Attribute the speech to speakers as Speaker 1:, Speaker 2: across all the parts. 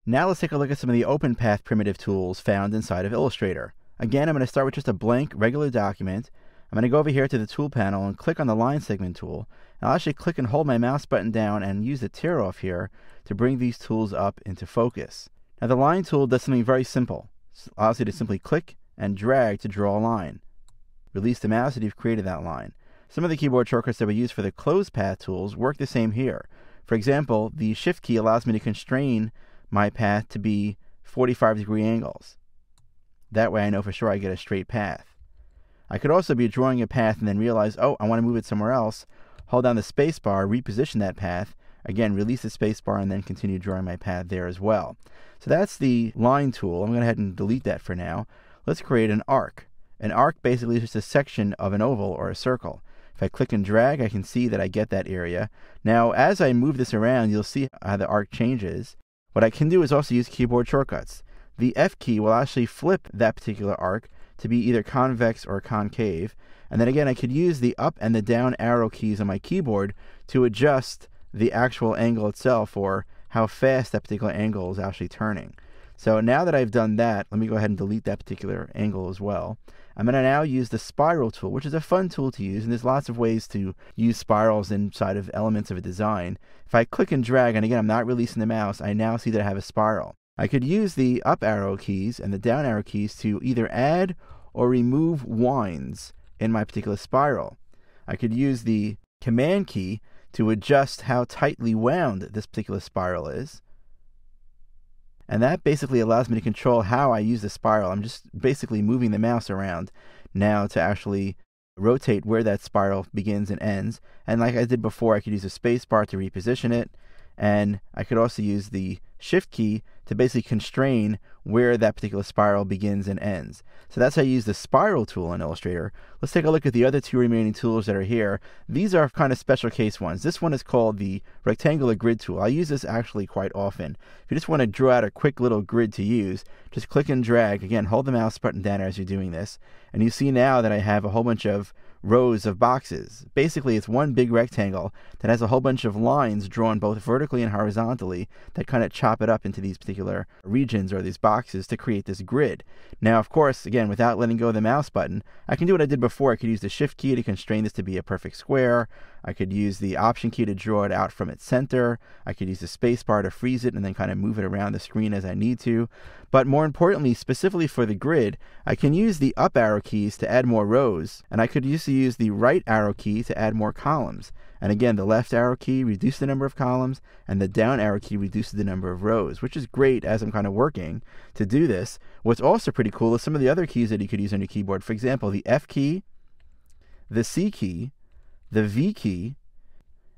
Speaker 1: Now let's take a look at some of the OpenPath primitive tools found inside of Illustrator. Again, I'm going to start with just a blank regular document. I'm going to go over here to the tool panel and click on the line segment tool. I'll actually click and hold my mouse button down and use the tear off here to bring these tools up into focus. Now the line tool does something very simple. It allows you to simply click and drag to draw a line. Release the mouse and you've created that line. Some of the keyboard shortcuts that we use for the closed path tools work the same here. For example, the Shift key allows me to constrain my path to be 45-degree angles. That way I know for sure I get a straight path. I could also be drawing a path and then realize, oh, I want to move it somewhere else. Hold down the space bar, reposition that path. Again, release the space bar and then continue drawing my path there as well. So that's the line tool. I'm going to go ahead and delete that for now. Let's create an arc. An arc basically is just a section of an oval or a circle. If I click and drag, I can see that I get that area. Now, as I move this around, you'll see how the arc changes. What I can do is also use keyboard shortcuts. The F key will actually flip that particular arc to be either convex or concave. And then again, I could use the up and the down arrow keys on my keyboard to adjust the actual angle itself, or how fast that particular angle is actually turning. So now that I've done that, let me go ahead and delete that particular angle as well. I'm going to now use the spiral tool, which is a fun tool to use, and there's lots of ways to use spirals inside of elements of a design. If I click and drag, and again, I'm not releasing the mouse, I now see that I have a spiral. I could use the up arrow keys and the down arrow keys to either add or remove winds in my particular spiral. I could use the command key to adjust how tightly wound this particular spiral is. And that basically allows me to control how I use the spiral. I'm just basically moving the mouse around now to actually rotate where that spiral begins and ends. And like I did before, I could use a space bar to reposition it. And I could also use the Shift key to basically constrain where that particular spiral begins and ends. So that's how you use the spiral tool in Illustrator. Let's take a look at the other two remaining tools that are here. These are kind of special case ones. This one is called the rectangular grid tool. I use this actually quite often. If you just want to draw out a quick little grid to use, just click and drag. Again, hold the mouse button down as you're doing this. And you see now that I have a whole bunch of rows of boxes. Basically, it's one big rectangle that has a whole bunch of lines drawn both vertically and horizontally that kind of chop it up into these particular regions or these boxes to create this grid. Now, of course, again, without letting go of the mouse button, I can do what I did before. I could use the Shift key to constrain this to be a perfect square. I could use the Option key to draw it out from its center. I could use the space bar to freeze it and then kind of move it around the screen as I need to. But more importantly, specifically for the grid, I can use the up arrow keys to add more rows, and I could use the right arrow key to add more columns. And again, the left arrow key reduces the number of columns, and the down arrow key reduces the number of rows, which is great as I'm kind of working to do this. What's also pretty cool is some of the other keys that you could use on your keyboard. For example, the F key, the C key, the V key,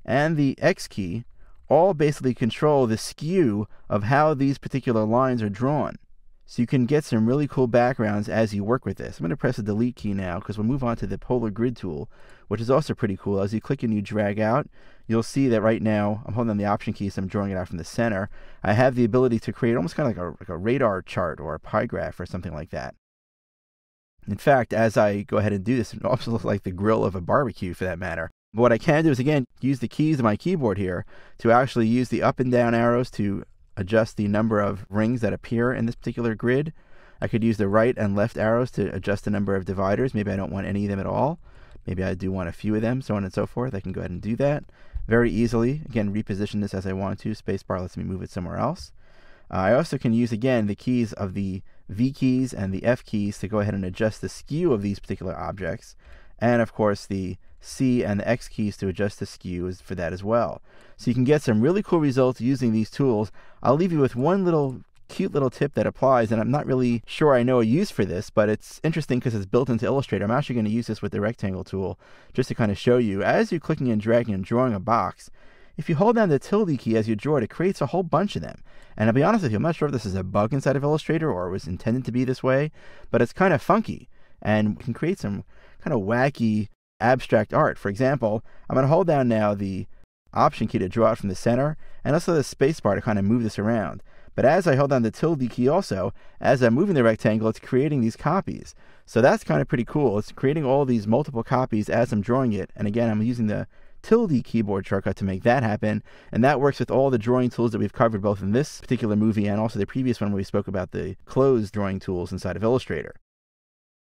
Speaker 1: and the X key all basically control the skew of how these particular lines are drawn. So you can get some really cool backgrounds as you work with this. I'm going to press the delete key now because we'll move on to the polar grid tool, which is also pretty cool. As you click and you drag out, you'll see that right now I'm holding on the Option key, so I'm drawing it out from the center. I have the ability to create almost kind of like a radar chart or a pie graph or something like that. In fact, as I go ahead and do this, it also looks like the grill of a barbecue for that matter. But what I can do is, again, use the keys of my keyboard here to actually use the up and down arrows to adjust the number of rings that appear in this particular grid. I could use the right and left arrows to adjust the number of dividers. Maybe I don't want any of them at all. Maybe I do want a few of them, so on and so forth. I can go ahead and do that very easily. Again, reposition this as I want to. Spacebar lets me move it somewhere else. I also can use, again, the keys of the V keys and the F keys to go ahead and adjust the skew of these particular objects. And, of course, the C and the X keys to adjust the skew for that as well. So you can get some really cool results using these tools. I'll leave you with one cute little tip that applies, and I'm not really sure I know a use for this, but it's interesting because it's built into Illustrator. I'm actually going to use this with the rectangle tool just to kind of show you. As you're clicking and dragging and drawing a box, if you hold down the tilde key as you draw it, it creates a whole bunch of them. And I'll be honest with you, I'm not sure if this is a bug inside of Illustrator or it was intended to be this way, but it's kind of funky and can create some kind of wacky abstract art. For example, I'm going to hold down now the Option key to draw it from the center, and also the space bar to kind of move this around. But as I hold down the tilde key also, as I'm moving the rectangle, it's creating these copies. So that's kind of pretty cool. It's creating all these multiple copies as I'm drawing it. And again, I'm using the tilde keyboard shortcut to make that happen, and that works with all the drawing tools that we've covered both in this particular movie and also the previous one where we spoke about the closed drawing tools inside of Illustrator.